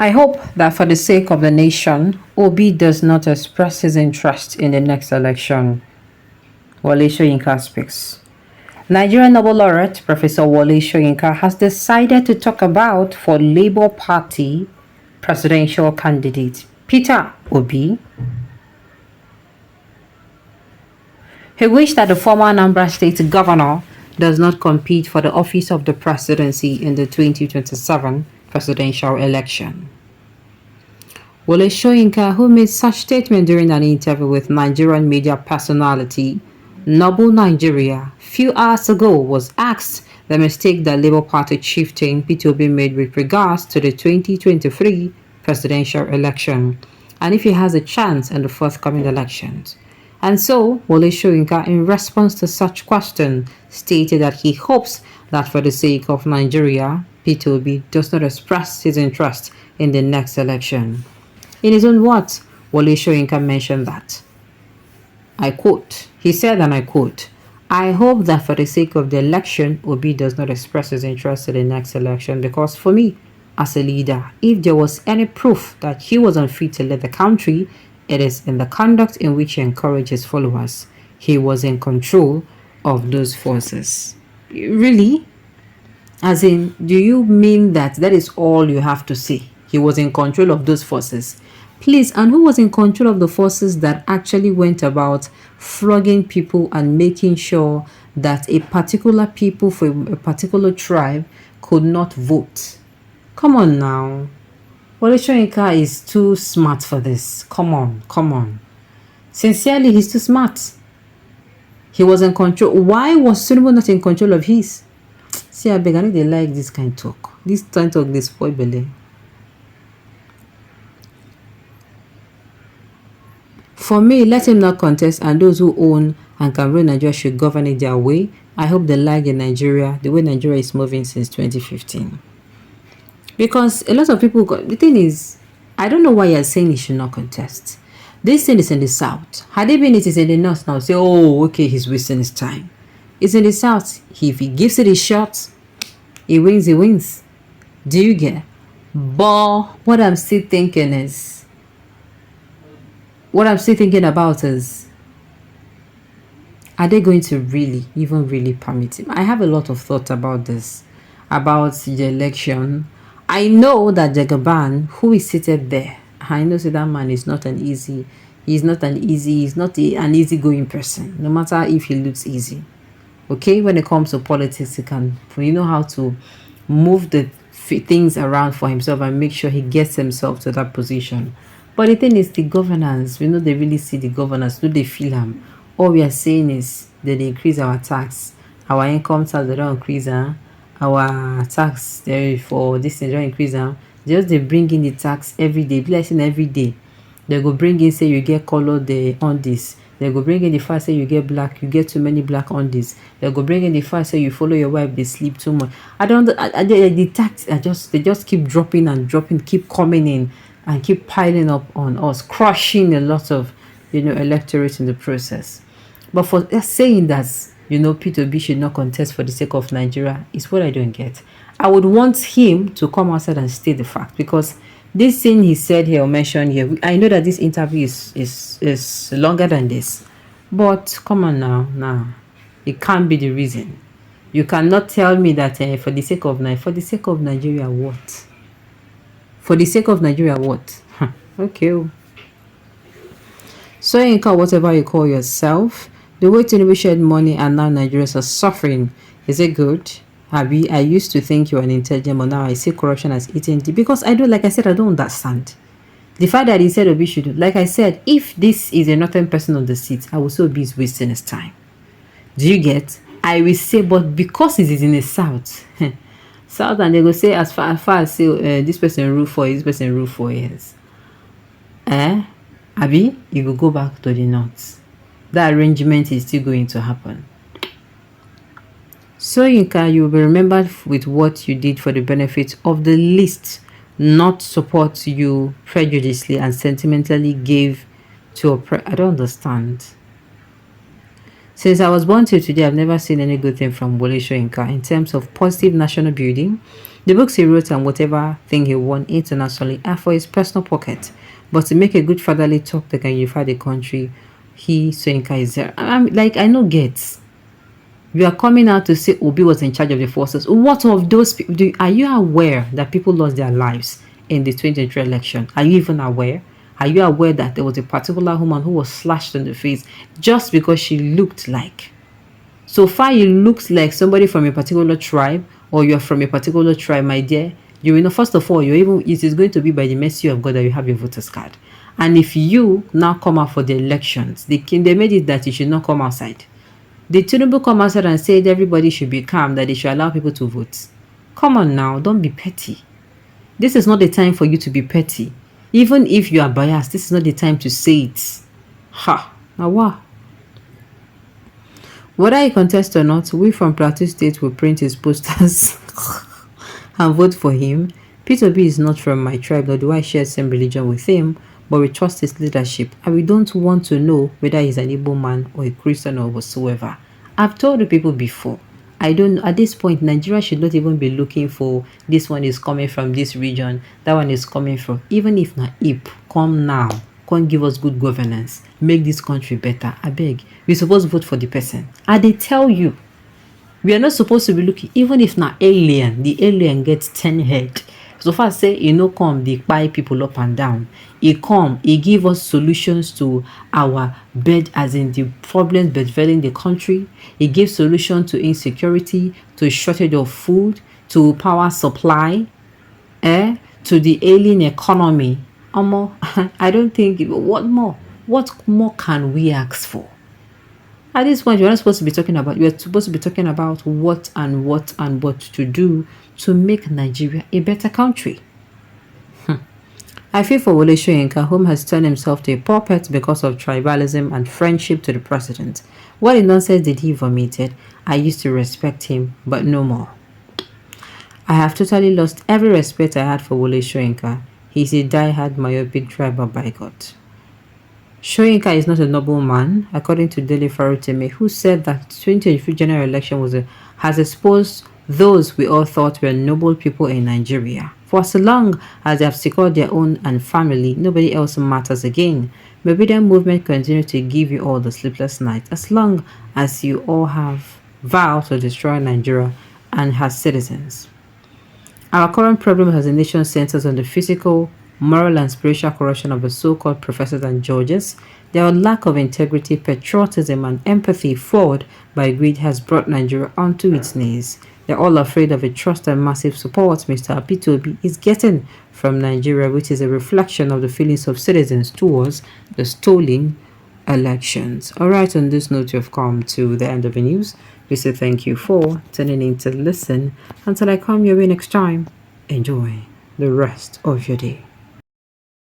I hope that for the sake of the nation, Obi does not express his interest in the next election. Wole Soyinka speaks. Nigerian Nobel laureate Professor Wole Soyinka has decided to talk about for Labour Party presidential candidate Peter Obi. He wished that the former Anambra State governor does not compete for the office of the presidency in the 2027 presidential election. Wole Soyinka, who made such statement during an interview with Nigerian media personality Noble Nigeria few hours ago, was asked the mistake that Labour Party chieftain Peter Obi made with regards to the 2023 presidential election and if he has a chance in the forthcoming elections. And so, Wole Soyinka, in response to such question, stated that he hopes that for the sake of Nigeria, Peter Obi does not express his interest in the next election. In his own words, Wole Soyinka mentioned that, I quote, he said, and I quote, I hope that for the sake of the election, Obi does not express his interest in the next election because for me, as a leader, if there was any proof that he was unfit to lead the country, it is in the conduct in which he encouraged his followers. He was in control of those forces. Really? As in, do you mean that is all you have to say? He was in control of those forces. Please, and who was in control of the forces that actually went about flogging people and making sure that a particular people for a particular tribe could not vote? Come on now. Wole Soyinka is too smart for this. Come on. Sincerely, he's too smart. He was in control. Why was Tinubu not in control of his? See, I beg, I know they like this kind of talk. This kind of talk, they spoil belly. For me, let him not contest, and those who own and can rule Nigeria should govern it their way. I hope they like in Nigeria, the way Nigeria is moving since 2015. Because a lot of people, the thing is, I don't know why you're saying he should not contest. This thing is in the south. Had it been it is in the north now, say, oh, okay, he's wasting his time. It's in the south. If he gives it a shot, he wins. Do you get? But what I'm still thinking about is, are they going to really permit him? I have a lot of thought about this, about the election. I know that Jagaban, who is seated there, I know that man is not an easygoing person, no matter if he looks easy. Okay, when it comes to politics, he know how to move the things around for himself and make sure he gets himself to that position. But the thing is, the governance, we know they really see the governance, do they feel him? All we are saying is that they increase our tax, our income tax, they don't increase, our tax for this thing don't increase, just they bring in the tax every day, blessing every day. They go bring in, say you get color on this. They go bring in the fact say you get black, you get too many black on this. They go bring in the fact say you follow your wife, they sleep too much. The tax they just keep dropping and dropping, keep coming in and keep piling up on us, crushing a lot of electorate in the process. But for saying that Peter Obi should not contest for the sake of Nigeria is what I don't get. I would want him to come outside and state the fact, because this thing he said here or mentioned here, I know that this interview is longer than this, but come on now, it can't be the reason. You cannot tell me that for the sake of Nigeria what? For the sake of Nigeria what? Okay. Soyinka, whatever you call yourself, the way Tinubu shared money and now Nigerians are suffering, is it good? Abi, I used to think you're an intelligent, but now I see corruption as eating deep. Because I don't understand. The fact that he said Obi should do, like I said, if this is a northern person on the seat, I will say Obi is wasting his time. Do you get? I will say, but because it is in the south, and they go say as far as say this person rule for years, this person rule for years. Abi, you will go back to the north. That arrangement is still going to happen. Soyinka, you will be remembered with what you did for the benefit of the least, not support you prejudiciously and sentimentally gave to I don't understand. Since I was born till today, I've never seen any good thing from Wole Soyinka in terms of positive national building. The books he wrote and whatever thing he won internationally are for his personal pocket. But to make a good fatherly talk that can unify the country, Soyinka, is there. I know gets. You are coming out to say Obi was in charge of the forces. What of those people? Are you aware that people lost their lives in the 2023 election? Are you even aware? Are you aware that there was a particular woman who was slashed in the face just because she looked like? So far, you looked like somebody from a particular tribe, or you're from a particular tribe, my dear. You will know, first of all, it is going to be by the mercy of God that you have your voter's card. And if you now come out for the elections, they made it that you should not come outside. Did Tinubu come outside and said everybody should be calm, that they should allow people to vote? Come on now, don't be petty. This is not the time for you to be petty. Even if you are biased, this is not the time to say it. Ha! Now what? Whether he contests or not, we from Plateau State will print his posters and vote for him. Peter B is not from my tribe, nor do I share the same religion with him, but we trust his leadership, and we don't want to know whether he's an Igbo man or a Christian or whatsoever. I've told the people before, at this point, Nigeria should not even be looking for this one is coming from this region, that one is coming from, even if not IP, come now, come give us good governance, make this country better. I beg, we're supposed to vote for the person. And they tell you, we are not supposed to be looking, even if not alien, the alien gets 10 head. So far say, come, they buy people up and down. He come, he give us solutions to our as in the problems bedfelling the country. He gives solution to insecurity, to shortage of food, to power supply, to the alien economy. I don't think, what more can we ask for? At this point, you're not supposed to be talking about, you're supposed to be talking about what to do to make Nigeria a better country. I feel for Wole Soyinka, whom has turned himself to a puppet because of tribalism and friendship to the president. What in nonsense did he vomited? I used to respect him, but no more. I have totally lost every respect I had for Wole Soyinka. He's a die-hard myopic tribal bigot. Soyinka is not a noble man, according to Dele Farotime, who said that 2023 general election has exposed those we all thought were noble people in Nigeria. For as long as they have secured their own and family, nobody else matters again. Maybe the movement continue to give you all the sleepless nights, as long as you all have vowed to destroy Nigeria and her citizens. Our current problem as a nation centers on the physical, moral and spiritual corruption of the so-called professors and judges. Their lack of integrity, patriotism and empathy forward by greed has brought Nigeria onto its knees. They're all afraid of a trust and massive support Mr. Apitobi is getting from Nigeria, which is a reflection of the feelings of citizens towards the stolen elections. Alright, on this note, you've come to the end of the news. We say thank you for tuning in to listen. Until I come your way next time, enjoy the rest of your day.